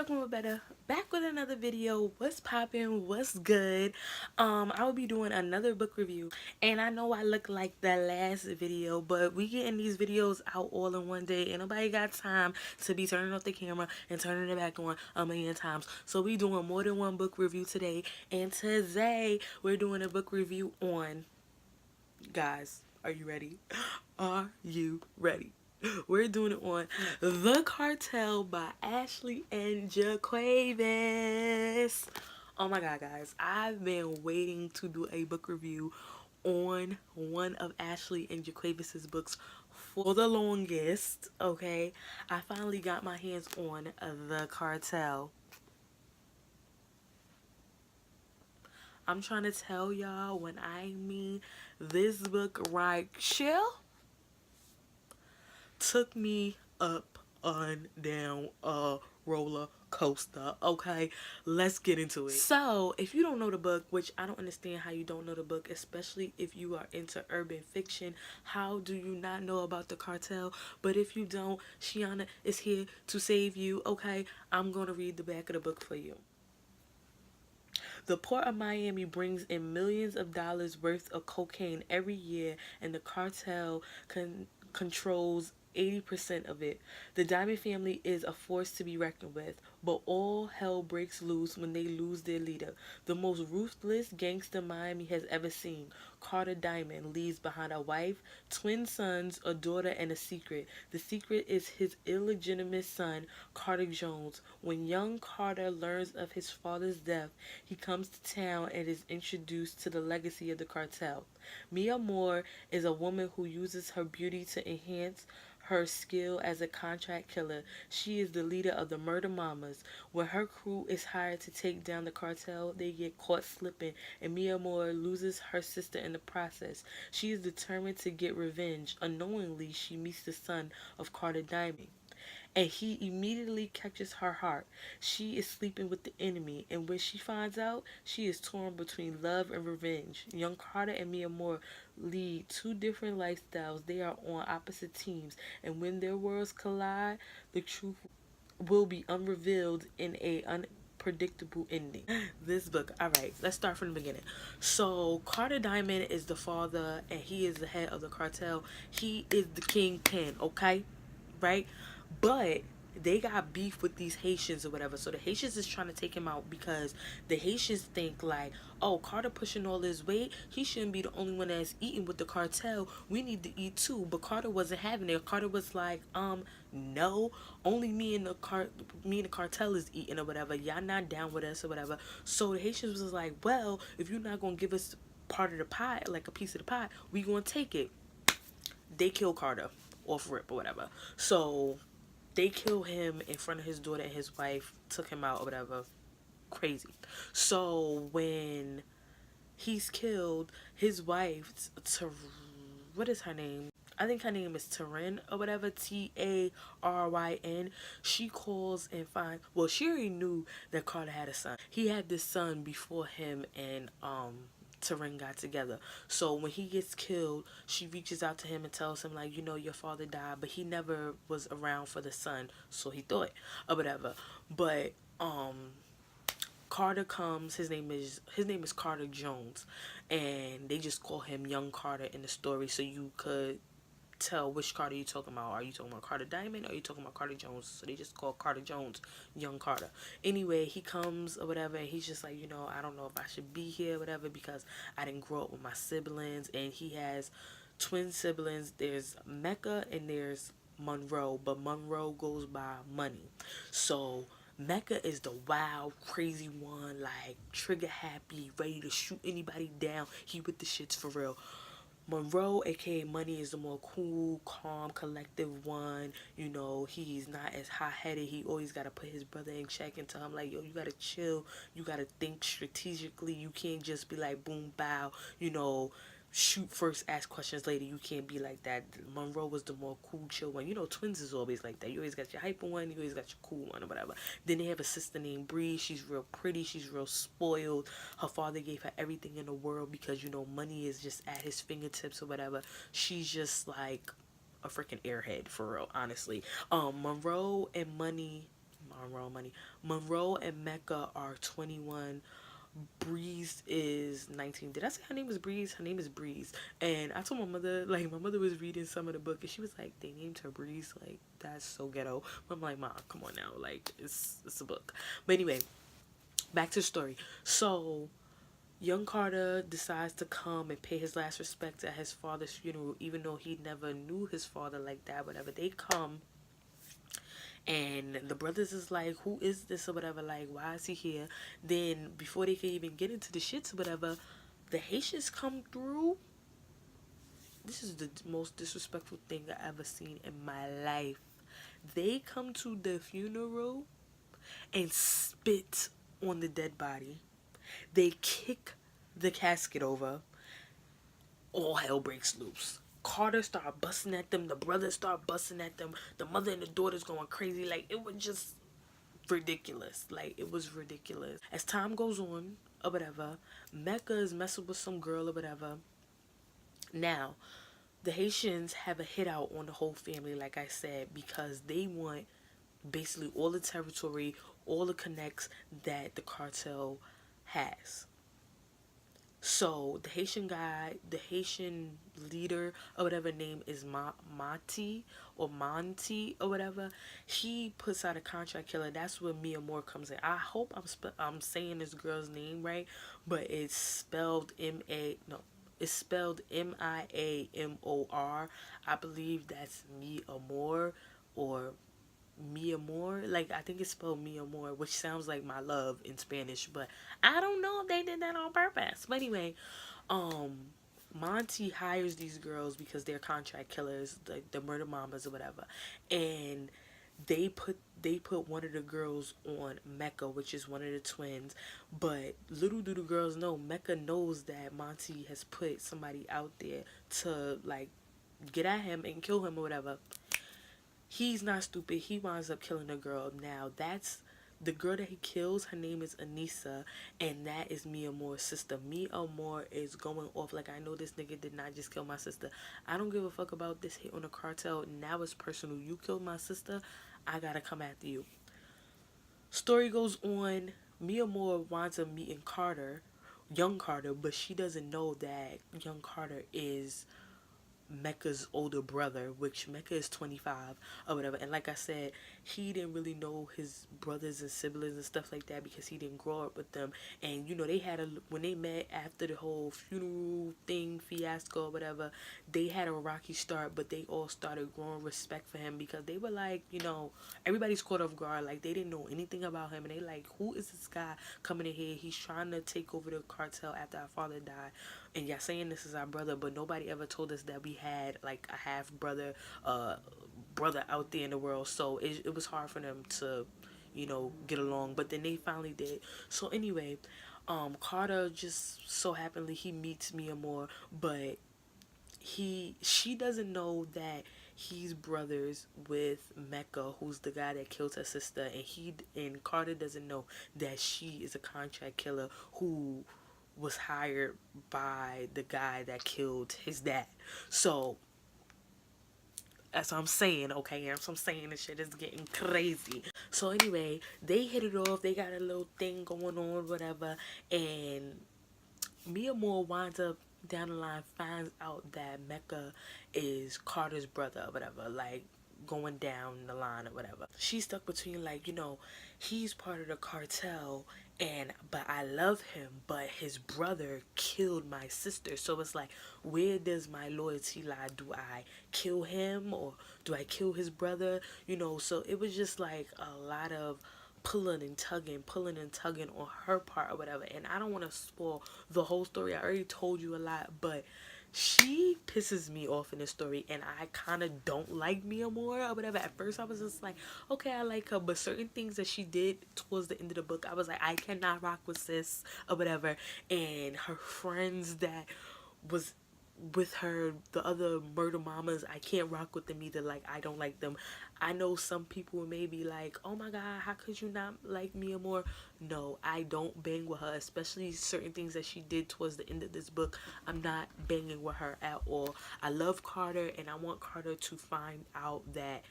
Yoko better back with another video. What's poppin'? What's good? I will be doing another book review, and I know I look like the last video, but we getting these videos out all in one day, and nobody got time to be turning off the camera and turning it back on a million times. So we doing more than one book review today, and today we're doing a book review on, guys, are you ready? Are you ready? We're doing it on The Cartel by Ashley and JaQuavis. Oh my god, guys, I've been waiting to do a book review on one of Ashley and JaQuavis's books for the longest. Okay, I finally got my hands on The Cartel. I'm trying to tell y'all, when I mean this book right here took me up and down a roller coaster. Okay, let's get into it. So if you don't know the book, which I don't understand how you don't know the book, especially if you are into urban fiction, how do you not know about The Cartel? But if you don't, Sheana is here to save you. Okay, I'm gonna read the back of the book for you. The port of Miami brings in millions of dollars worth of cocaine every year, and the cartel controls 80% of it. The Diamond family is a force to be reckoned with, but all hell breaks loose when they lose their leader. The most ruthless gangster Miami has ever seen, Carter Diamond, leaves behind a wife, twin sons, a daughter, and a secret. The secret is his illegitimate son, Carter Jones. When young Carter learns of his father's death, he comes to town and is introduced to the legacy of the cartel. Mia Moore is a woman who uses her beauty to enhance her skill as a contract killer. She is the leader of the Murder Mamas. When her crew is hired to take down the cartel, they get caught slipping, and Mia Moore loses her sister in the process. She is determined to get revenge. Unknowingly, she meets the son of Carter Diamond, and he immediately catches her heart. She is sleeping with the enemy, and when she finds out, she is torn between love and revenge. Young Carter and Mia Moore lead two different lifestyles. They are on opposite teams, and when their worlds collide, the truth will be unrevealed in a unpredictable ending. This book, all right, let's start from the beginning. So Carter Diamond is the father, and he is the head of the cartel. He is the kingpin, okay, right? But they got beef with these Haitians or whatever. So the Haitians is trying to take him out because the Haitians think like, oh, Carter pushing all his weight, he shouldn't be the only one that's eating with the cartel. We need to eat too. But Carter wasn't having it. Carter was like, no, only me and the cartel is eating or whatever. Y'all not down with us or whatever. So the Haitians was like, well, if you're not gonna give us part of the pie, like a piece of the pie, we gonna take it. They kill Carter off rip or whatever. So they kill him in front of his daughter and his wife, took him out or whatever. Crazy. So when he's killed, his wife, what is her name? I think her name is Taryn or whatever, Taryn. She calls and finds, well, she already knew that Carter had a son. He had this son before him and Taryn got together. So when he gets killed, she reaches out to him and tells him like, you know, your father died, but he never was around for the son, so he thought or whatever. But Carter comes, his name is Carter Jones, and they just call him Young Carter in the story, so you could tell which Carter you talking about. Are you talking about Carter Diamond, or are you talking about Carter Jones? So they just call Carter Jones Young Carter. Anyway, he comes or whatever, and he's just like, you know, I don't know if I should be here or whatever, because I didn't grow up with my siblings. And he has twin siblings. There's Mecca and there's Monroe, but Monroe goes by Money. So Mecca is the wild, crazy one, like trigger happy, ready to shoot anybody down. He with the shits for real. Monroe, aka Money, is the more cool, calm, collective one. You know, he's not as hot-headed. He always got to put his brother in check and tell him, like, yo, you got to chill. You got to think strategically. You can't just be like, boom, bow, you know, shoot first, ask questions later. You can't be like that. Monroe was the more cool, chill one. You know, twins is always like that. You always got your hyper one, you always got your cool one or whatever. Then they have a sister named Bree. She's real pretty. She's real spoiled. Her father gave her everything in the world because, you know, money is just at his fingertips or whatever. She's just like a freaking airhead for real, honestly. Monroe and Money, I'm wrong, money. Monroe and Mecca are 21. Breeze is 19. Did I say her name is Breeze? Her name is Breeze. And I told my mother, like, my mother was reading some of the book, and she was like, they named her Breeze. Like, that's so ghetto. But I'm like, Mom, come on now. Like, it's a book. But anyway, back to the story. So, young Carter decides to come and pay his last respects at his father's funeral, even though he never knew his father like that, whatever. They come, and the brothers is like, who is this or whatever, like, why is he here? Then before they can even get into the shits or whatever, the Haitians come through. This is the most disrespectful thing I ever seen in my life. They come to the funeral and spit on the dead body. They kick the casket over. All hell breaks loose. Carter start busting at them. The brothers start busting at them. The mother and the daughter's going crazy. Like, it was just ridiculous. Like, it was ridiculous. As time goes on, or whatever, Mecca is messing with some girl or whatever. Now, the Haitians have a hit out on the whole family, like I said, because they want basically all the territory, all the connects that the cartel has. So the Haitian guy, the Haitian leader or whatever name is Monty or whatever. He puts out a contract killer. That's where Mia Moore comes in. I hope I'm saying this girl's name right, but it's spelled it's spelled Miamor. I believe that's Mia Moore or Mia Moore. Like, I think it's spelled Mia Moore, which sounds like my love in Spanish, but I don't know if they did that on purpose. But anyway, Monty hires these girls because they're contract killers, the murder mamas or whatever, and they put one of the girls on Mecca, which is one of the twins. But little do the girls know, Mecca knows that Monty has put somebody out there to, like, get at him and kill him or whatever. He's not stupid. He winds up killing a girl. Now, that's the girl that he kills. Her name is Anissa, and that is Mia Moore's sister. Mia Moore is going off like, I know this nigga did not just kill my sister. I don't give a fuck about this hit on the cartel. Now it's personal. You killed my sister. I gotta come after you. Story goes on. Mia Moore winds up meeting Carter, young Carter, but she doesn't know that young Carter is Mecca's older brother, which Mecca is 25 or whatever. And like I said, he didn't really know his brothers and siblings and stuff like that because he didn't grow up with them. And you know, they had when they met after the whole funeral thing fiasco or whatever, they had a rocky start, but they all started growing respect for him because they were like, you know, everybody's caught off guard. Like, they didn't know anything about him, and they like, who is this guy coming in here? He's trying to take over the cartel after our father died, and y'all saying this is our brother, but nobody ever told us that we had like a half brother out there in the world. So it was hard for them to, you know, get along, but then they finally did. So anyway, Carter just so happenly he meets Mia Moore, but she doesn't know that he's brothers with Mecca, who's the guy that killed her sister, and Carter doesn't know that she is a contract killer who was hired by the guy that killed his dad. So that's what I'm saying, okay? That's what I'm saying. This shit is getting crazy. So anyway, they hit it off. They got a little thing going on, whatever. And Mia Moore winds up down the line, finds out that Mecca is Carter's brother or whatever. Like, going down the line or whatever. She's stuck between, like, you know, he's part of the cartel, but I love him, but his brother killed my sister. So it's like, where does my loyalty lie? Do I kill him or do I kill his brother? You know, so it was just like a lot of pulling and tugging on her part or whatever. And I don't want to spoil the whole story. I already told you a lot, but she pisses me off in this story, and I kind of don't like Mia Moore or whatever. At first I was just like, okay, I like her, but certain things that she did towards the end of the book, I was like, I cannot rock with sis or whatever. And her friends that was with her, the other murder mamas, I can't rock with them either. Like, I don't like them. I know some people may be like, oh my god, how could you not like Mia Moore? No, I don't bang with her, especially certain things that she did towards the end of this book. I'm not banging with her at all. I love Carter, and I want Carter to find out that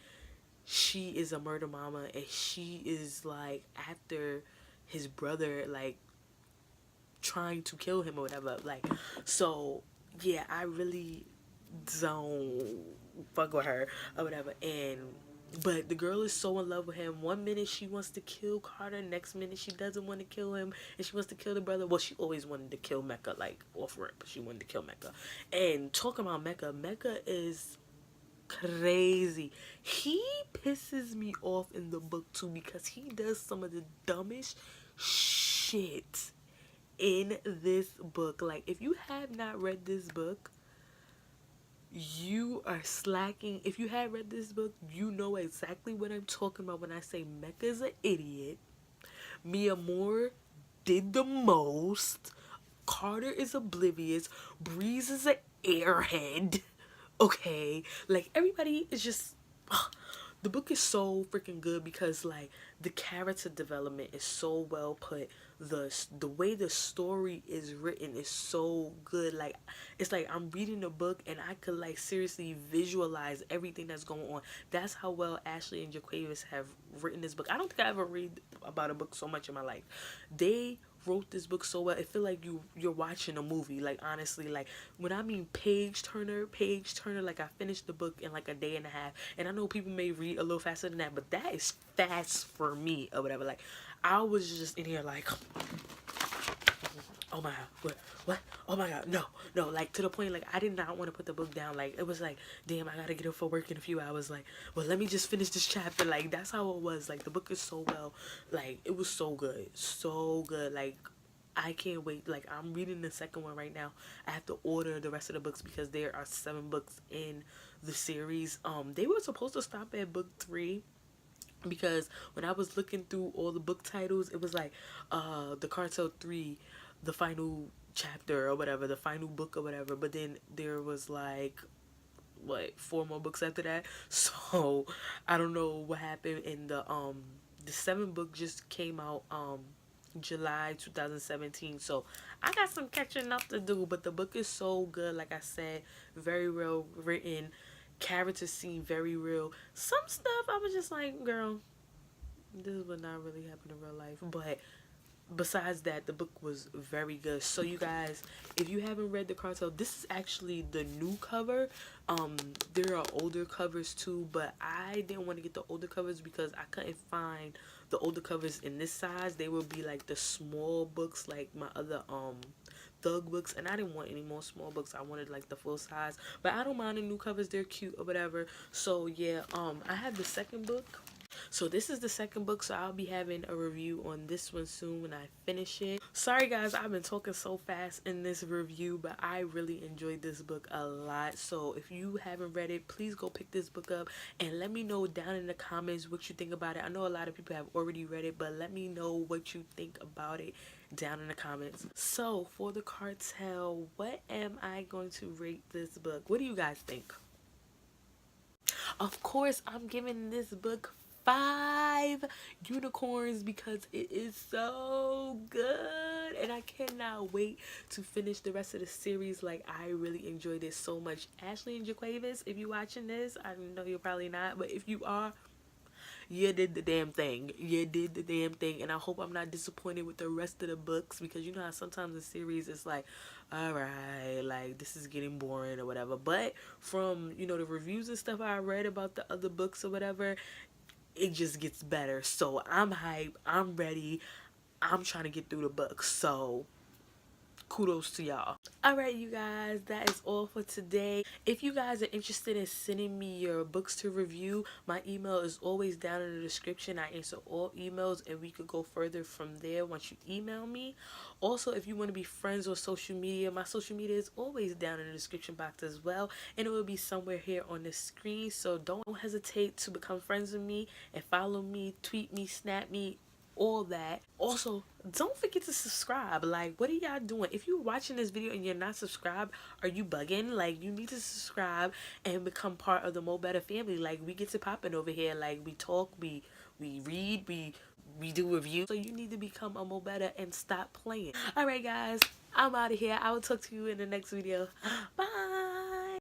she is a murder mama, and she is like after his brother, like trying to kill him or whatever. Like, so yeah, I really don't fuck with her or whatever. And but the girl is so in love with him. One minute she wants to kill Carter, next minute she doesn't want to kill him, and she wants to kill the brother. Well, she always wanted to kill Mecca, like off rip. She wanted to kill Mecca. And talking about Mecca, Mecca is crazy. He pisses me off in the book too because he does some of the dumbest shit in this book. Like, if you have not read this book, you are slacking. If you have read this book, you know exactly what I'm talking about when I say Mecca's an idiot. Mia Moore did the most. Carter is oblivious. Breeze is an airhead. Okay, like everybody is just the book is so freaking good because like the character development is so well put. The way the story is written is so good. Like, it's like I'm reading the book and I could like seriously visualize everything that's going on. That's how well Ashley and JaQuavis have written this book. I don't think I ever read about a book so much in my life. They wrote this book so well. It feel like you're watching a movie. Like, honestly, like when I mean page turner, like I finished the book in like a day and a half. And I know people may read a little faster than that, but that is fast for me or whatever. Like, I was just in here like, oh my god, what, oh my god, no, like to the point like I did not want to put the book down. Like, it was like, damn, I gotta get up for work in a few hours. Like, well, let me just finish this chapter. Like, that's how it was. Like, the book is so well, like it was so good, so good. Like, I can't wait. Like, I'm reading the second one right now. I have to order the rest of the books because there are 7 books in the series. They were supposed to stop at book 3 because when I was looking through all the book titles, it was like the Cartel 3, the final chapter or whatever, the final book or whatever. But then there was like, what, 4 more books after that. So I don't know what happened. In the 7th book just came out July 2017, so I got some catching up to do. But the book is so good. Like I said, very well written, characters seem very real. Some stuff I was just like, girl, this would not really happen in real life. But besides that, the book was very good. So you guys, if you haven't read the Cartel, this is actually the new cover. There are older covers too, but I didn't want to get the older covers because I couldn't find the older covers in this size. They would be like the small books, like my other thug books, and I didn't want any more small books. I wanted like the full size, but I don't mind the new covers. They're cute or whatever. So yeah, I have the second book. So this is the second book, so I'll be having a review on this one soon when I finish it. Sorry guys, I've been talking so fast in this review, but I really enjoyed this book a lot. So if you haven't read it, please go pick this book up and let me know down in the comments what you think about it. I know a lot of people have already read it, but let me know what you think about it down in the comments. So for the Cartel, what am I going to rate this book? What do you guys think? Of course, I'm giving this book 5 unicorns because it is so good and I cannot wait to finish the rest of the series. Like, I really enjoyed it so much. Ashley and JaQuavis, if you're watching this, I know you're probably not, but if you are, you did the damn thing. You did the damn thing. And I hope I'm not disappointed with the rest of the books, because you know how sometimes the series is like, alright, like this is getting boring or whatever. But from, you know, the reviews and stuff I read about the other books or whatever, it just gets better. So I'm hyped. I'm ready. I'm trying to get through the book. So kudos to y'all. Alright, you guys, that is all for today. If you guys are interested in sending me your books to review, my email is always down in the description. I answer all emails and we could go further from there once you email me. Also, if you want to be friends on social media, my social media is always down in the description box as well, and it will be somewhere here on the screen. So don't hesitate to become friends with me and follow me, tweet me, snap me, all that. Also, don't forget to subscribe. Like, what are y'all doing? If you're watching this video and you're not subscribed, are you bugging? Like, you need to subscribe and become part of the Mo Better family. Like, we get to popping over here. Like, we talk, we read, we do reviews. So you need to become a Mo Better and stop playing. Alright guys, I'm out of here. I will talk to you in the next video. Bye.